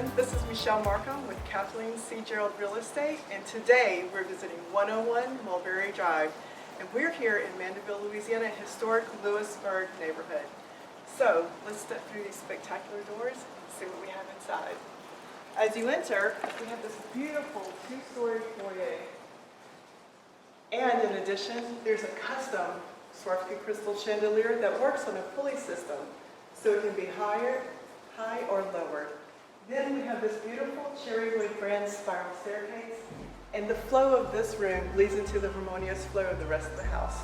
everyone. This is Michelle Markham with Kathleen C. Gerald Real Estate, and today we're visiting 101 Mulberry Drive, and we're here in Mandeville, Louisiana, historic Lewisburg neighborhood. So let's step through these spectacular doors and see what we have inside. As you enter, we have this beautiful two-story foyer, and in addition, there's a custom Swarovski crystal chandelier that works on a pulley system, so it can be high or lowered. Then we have this beautiful cherry wood grand spiral staircase, and the flow of this room leads into the harmonious flow of the rest of the house.